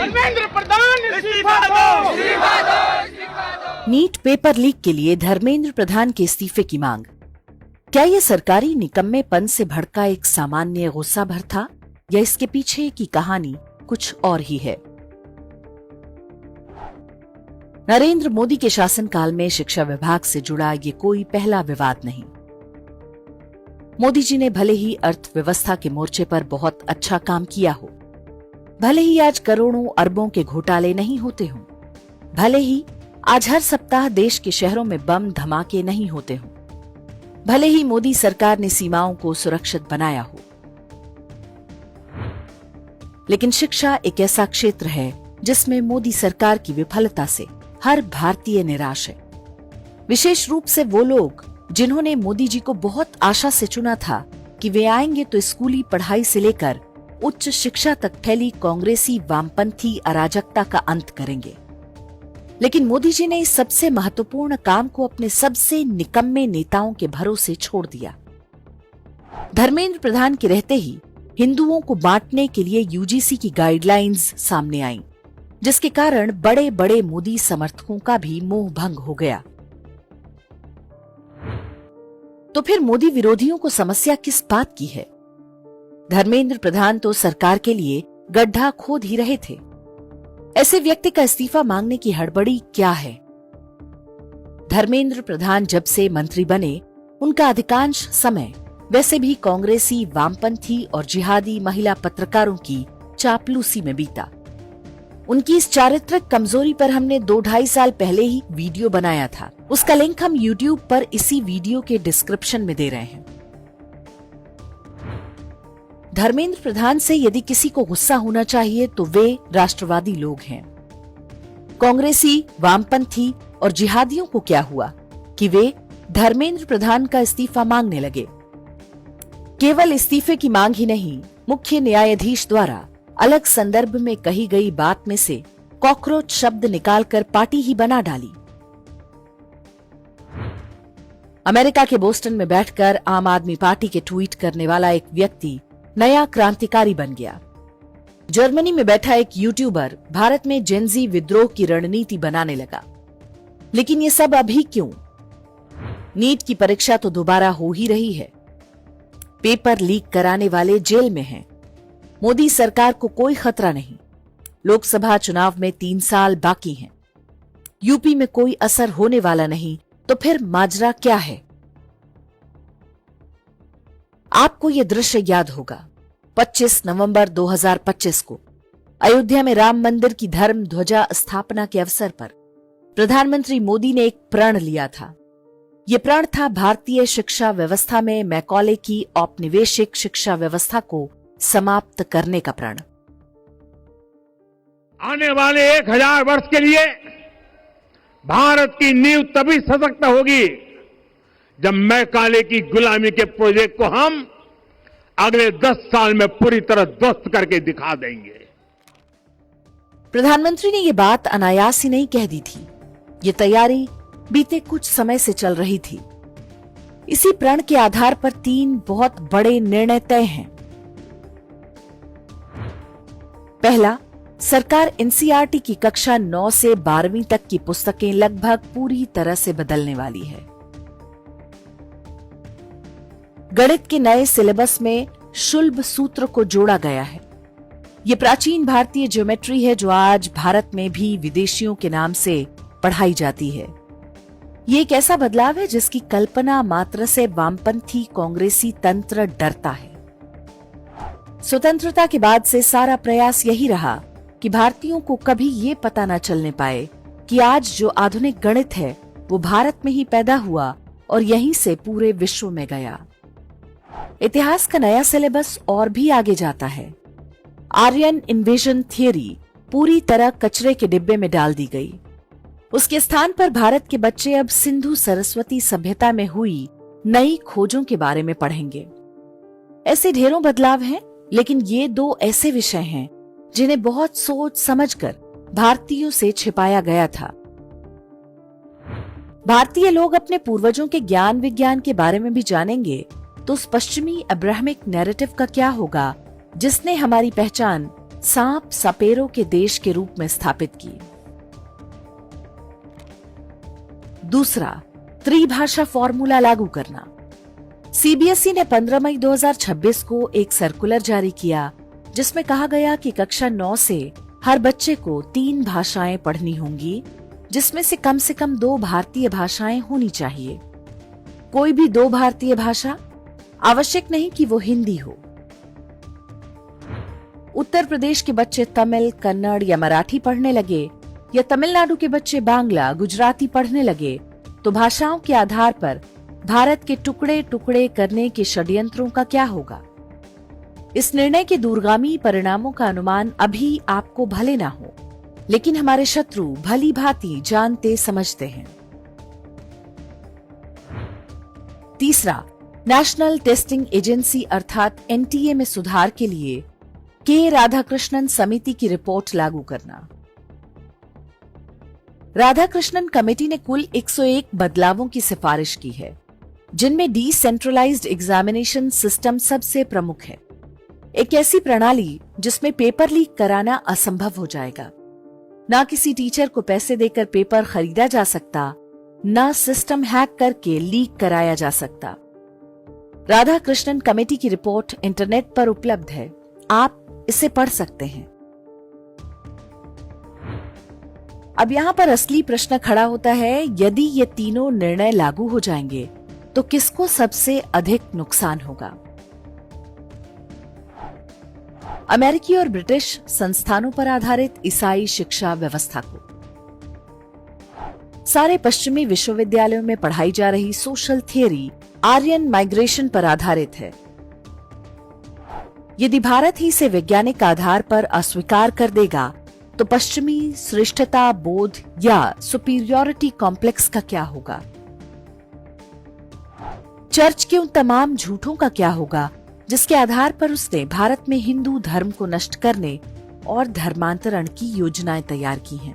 धर्मेंद्र प्रधान इस्तीफा दो। NEET paper leak के लिए धर्मेंद्र प्रधान के इस्तीफे की मांग। क्या ये सरकारी निकम्मेपन से भड़का एक सामान्य गुस्सा भर था या इसके पीछे की कहानी कुछ और ही है? नरेंद्र मोदी के शासनकाल में शिक्षा विभाग से जुड़ा ये कोई पहला विवाद नहीं। मोदी जी ने भले ही अर्थव्यवस्था के मोर्चे पर बहुत अच्छा काम किया हो, भले ही आज करोड़ों अरबों के घोटाले नहीं होते हों, भले ही आज हर सप्ताह देश के शहरों में बम धमाके नहीं होते हों, भले ही मोदी सरकार ने सीमाओं को सुरक्षित बनाया हो, लेकिन शिक्षा एक ऐसा क्षेत्र है जिसमें मोदी सरकार की विफलता से हर भारतीय निराश है। विशेष रूप से वो लोग जिन्होंने मोदी जी को बहुत आशा से चुना था कि वे आएंगे तो स्कूली पढ़ाई से लेकर उच्च शिक्षा तक फैली कांग्रेसी वामपंथी अराजकता का अंत करेंगे। लेकिन मोदी जी ने इस सबसे महत्वपूर्ण काम को अपने सबसे निकम्मे नेताओं के भरोसे छोड़ दिया। धर्मेंद्र प्रधान के रहते ही हिंदुओं को बांटने के लिए यूजीसी की गाइडलाइंस सामने आईं, जिसके कारण बड़े बड़े मोदी समर्थकों का भी मोह भंग हो गया। तो फिर मोदी विरोधियों को समस्या किस बात की है? धर्मेंद्र प्रधान तो सरकार के लिए गड्ढा खोद ही रहे थे। ऐसे व्यक्ति का इस्तीफा मांगने की हड़बड़ी क्या है? धर्मेंद्र प्रधान जब से मंत्री बने, उनका अधिकांश समय वैसे भी कांग्रेसी वामपंथी और जिहादी महिला पत्रकारों की चापलूसी में बीता। उनकी इस चारित्रिक कमजोरी पर हमने 2-2.5 साल पहले ही वीडियो बनाया था। उसका लिंक हम YouTube पर इसी वीडियो के डिस्क्रिप्शन में दे रहे हैं। धर्मेंद्र प्रधान से यदि किसी को गुस्सा होना चाहिए तो वे राष्ट्रवादी लोग हैं। कांग्रेसी, वामपंथी और जिहादियों को क्या हुआ कि वे धर्मेंद्र प्रधान का इस्तीफा मांगने लगे? केवल इस्तीफे की मांग ही नहीं, मुख्य न्यायाधीश द्वारा अलग संदर्भ में कही गई बात में से कॉकरोच शब्द निकालकर पार्टी ही बना डाली। अमेरिका के बोस्टन में बैठकर आम आदमी पार्टी के ट्वीट करने वाला एक व्यक्ति नया क्रांतिकारी बन गया। जर्मनी में बैठा एक यूट्यूबर भारत में जेनजी विद्रोह की रणनीति बनाने लगा। लेकिन ये सब अभी क्यों? नीट की परीक्षा तो दोबारा हो ही रही है। पेपर लीक कराने वाले जेल में हैं। मोदी सरकार को कोई खतरा नहीं। लोकसभा चुनाव में 3 साल बाकी हैं। यूपी में कोई असर होने वाला नहीं, तो फिर माजरा क्या है? आपको यह दृश्य याद होगा। 25 नवंबर 2025 को अयोध्या में राम मंदिर की धर्म ध्वजा स्थापना के अवसर पर प्रधानमंत्री मोदी ने एक प्रण लिया था। यह प्रण था भारतीय शिक्षा व्यवस्था में मैकॉले की औपनिवेशिक शिक्षा व्यवस्था को समाप्त करने का प्रण। आने वाले 1000 वर्ष के लिए भारत की नींव तभी सशक्त होगी जब मैकाले की गुलामी के प्रोजेक्ट को हम अगले 10 साल में पूरी तरह ध्वस्त करके दिखा देंगे। प्रधानमंत्री ने ये बात अनायास ही नहीं कह दी थी। ये तैयारी बीते कुछ समय से चल रही थी। इसी प्रण के आधार पर 3 बहुत बड़े निर्णय तय हैं। पहला, सरकार एनसीईआरटी की कक्षा 9 से 12वीं तक की पुस्तकें लगभग पूरी तरह से बदलने वाली है। गणित के नए सिलेबस में शुल्ब सूत्र को जोड़ा गया है। यह प्राचीन भारतीय ज्योमेट्री है जो आज भारत में भी विदेशियों के नाम से पढ़ाई जाती है। ये एक ऐसा बदलाव है जिसकी कल्पना मात्र से वामपंथी कांग्रेसी तंत्र डरता है। स्वतंत्रता के बाद से सारा प्रयास यही रहा कि भारतीयों को कभी ये पता न चलने पाए कि आज जो आधुनिक गणित है वो भारत में ही पैदा हुआ और यहीं से पूरे विश्व में गया। इतिहास का नया सिलेबस और भी आगे जाता है। आर्यन इन्वेजन थियरी पूरी तरह कचरे के डिब्बे में डाल दी गई। उसके स्थान पर भारत के बच्चे अब सिंधु सरस्वती सभ्यता में हुई नई खोजों के बारे में पढ़ेंगे। ऐसे ढेरों बदलाव हैं, लेकिन ये 2 ऐसे विषय हैं जिन्हें बहुत सोच समझकर भारतीयों से छिपाया गया था। भारतीय लोग अपने पूर्वजों के ज्ञान विज्ञान के बारे में भी जानेंगे तो उस पश्चिमी अब्राहमिक नैरेटिव का क्या होगा जिसने हमारी पहचान सांप सपेरों के देश के रूप में स्थापित की। दूसरा, त्रिभाषा फॉर्मूला लागू करना। सीबीएसई ने 15 मई 2026 को एक सर्कुलर जारी किया जिसमें कहा गया कि कक्षा 9 से हर बच्चे को 3 भाषाएं पढ़नी होंगी, जिसमें से कम 2 भारतीय भाषाएं होनी चाहिए। कोई भी 2 भारतीय भाषा, आवश्यक नहीं कि वो हिंदी हो। उत्तर प्रदेश के बच्चे तमिल, कन्नड़ या मराठी पढ़ने लगे या तमिलनाडु के बच्चे बांग्ला, गुजराती पढ़ने लगे तो भाषाओं के आधार पर भारत के टुकड़े टुकड़े करने के षड्यंत्रों का क्या होगा? इस निर्णय के दूरगामी परिणामों का अनुमान अभी आपको भले ना हो, लेकिन हमारे शत्रु भली भांति जानते समझते हैं। तीसरा, नेशनल टेस्टिंग एजेंसी अर्थात एनटीए में सुधार के लिए के राधाकृष्णन समिति की रिपोर्ट लागू करना। राधाकृष्णन कमेटी ने कुल 101 बदलावों की सिफारिश की है, जिनमें डिसेंट्रलाइज्ड एग्जामिनेशन सिस्टम सबसे प्रमुख है। एक ऐसी प्रणाली जिसमें पेपर लीक कराना असंभव हो जाएगा। ना किसी टीचर को पैसे देकर पेपर खरीदा जा सकता, ना सिस्टम हैक करके लीक कराया जा सकता। राधाकृष्णन कमेटी की रिपोर्ट इंटरनेट पर उपलब्ध है, आप इसे पढ़ सकते हैं। अब यहाँ पर असली प्रश्न खड़ा होता है, यदि ये तीनों निर्णय लागू हो जाएंगे तो किसको सबसे अधिक नुकसान होगा? अमेरिकी और ब्रिटिश संस्थानों पर आधारित ईसाई शिक्षा व्यवस्था को। सारे पश्चिमी विश्वविद्यालयों में पढ़ाई जा रही सोशल थियरी आर्यन माइग्रेशन पर आधारित है। यदि भारत ही इसे वैज्ञानिक आधार पर अस्वीकार कर देगा तो पश्चिमी श्रेष्ठता बोध या सुपीरियोरिटी कॉम्प्लेक्स का क्या होगा? चर्च के उन तमाम झूठों का क्या होगा जिसके आधार पर उसने भारत में हिंदू धर्म को नष्ट करने और धर्मांतरण की योजनाएं तैयार की हैं।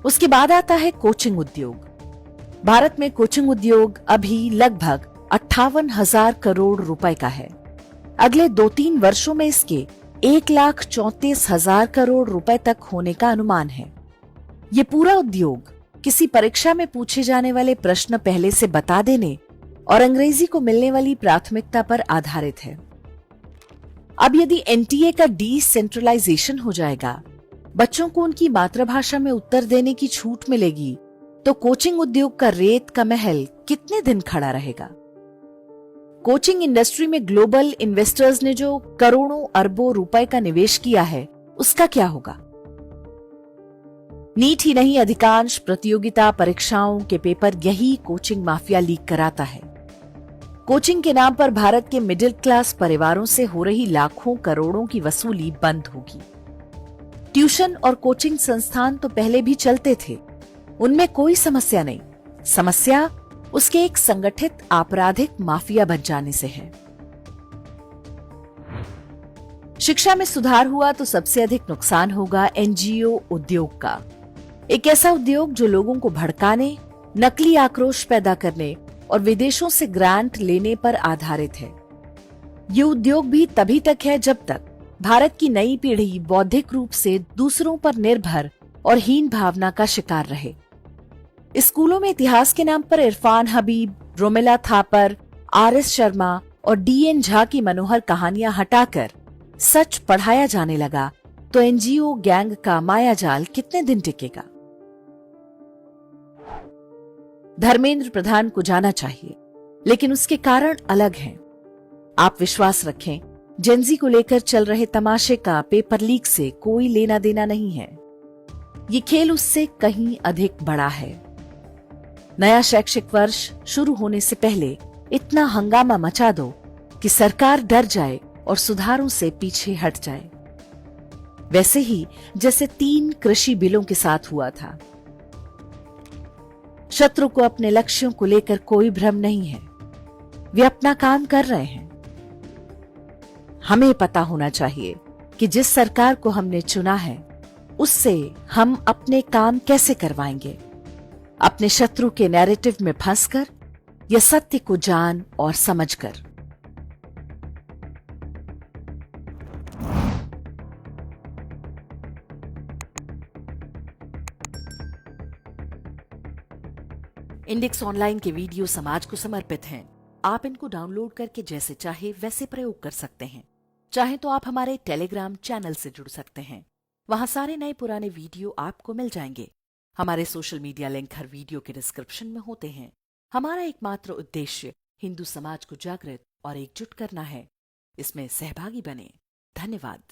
उसके बाद आता है कोचिंग उद्योग। भारत में कोचिंग उद्योग अभी लगभग 58,000 करोड़ रुपए का है। अगले 2-3 वर्षों में इसके 1,34,000 करोड़ रुपए तक होने का अनुमान है। ये पूरा उद्योग किसी परीक्षा में पूछे जाने वाले प्रश्न पहले से बता देने और अंग्रेजी को मिलने वाली प्राथमिकता पर आधारित है। अब यदि एनटीए का डिसेंट्रलाइजेशन हो जाएगा, बच्चों को उनकी मातृभाषा में उत्तर देने की छूट मिलेगी, तो कोचिंग उद्योग का रेत का महल कितने दिन खड़ा रहेगा? कोचिंग इंडस्ट्री में ग्लोबल इन्वेस्टर्स ने जो करोड़ों अरबों रुपए का निवेश किया है, उसका क्या होगा? नीट ही नहीं, अधिकांश प्रतियोगिता परीक्षाओं के पेपर यही कोचिंग माफिया लीक कराता है। कोचिंग के नाम पर भारत के मिडिल क्लास परिवारों से हो रही लाखों करोड़ों की वसूली बंद होगी। ट्यूशन और कोचिंग संस्थान तो पहले भी चलते थे, उनमें कोई समस्या नहीं। समस्या उसके एक संगठित आपराधिक माफिया बन जाने से है। शिक्षा में सुधार हुआ तो सबसे अधिक नुकसान होगा एनजीओ उद्योग का। एक ऐसा उद्योग जो लोगों को भड़काने, नकली आक्रोश पैदा करने और विदेशों से ग्रांट लेने पर आधारित है। ये उद्योग भी तभी तक है जब तक भारत की नई पीढ़ी बौद्धिक रूप से दूसरों पर निर्भर और हीन भावना का शिकार रहे। स्कूलों में इतिहास के नाम पर इरफान हबीब, रोमिला थापर, आर.एस. शर्मा और डी.एन. झा की मनोहर कहानियां हटाकर सच पढ़ाया जाने लगा तो एनजीओ गैंग का मायाजाल कितने दिन टिकेगा? धर्मेंद्र प्रधान को जाना चाहिए, लेकिन उसके कारण अलग हैं। आप विश्वास रखें, जेनजी को लेकर चल रहे तमाशे का पेपर लीक से कोई लेना देना नहीं है। ये खेल उससे कहीं अधिक बड़ा है। नया शैक्षिक वर्ष शुरू होने से पहले इतना हंगामा मचा दो कि सरकार डर जाए और सुधारों से पीछे हट जाए। वैसे ही जैसे 3 कृषि बिलों के साथ हुआ था। शत्रु को अपने लक्ष्यों को लेकर कोई भ्रम नहीं है, वे अपना काम कर रहे हैं। हमें पता होना चाहिए कि जिस सरकार को हमने चुना है, उससे हम अपने काम कैसे करवाएंगे, अपने शत्रु के नैरेटिव में फंसकर या सत्य को जान और समझकर। इंडेक्स ऑनलाइन के वीडियो समाज को समर्पित हैं। आप इनको डाउनलोड करके जैसे चाहे वैसे प्रयोग कर सकते हैं। चाहे तो आप हमारे टेलीग्राम चैनल से जुड़ सकते हैं। वहां सारे नए पुराने वीडियो आपको मिल जाएंगे। हमारे सोशल मीडिया लिंक हर वीडियो के डिस्क्रिप्शन में होते हैं। हमारा एकमात्र उद्देश्य हिंदू समाज को जागृत और एकजुट करना है। इसमें सहभागी बने। धन्यवाद।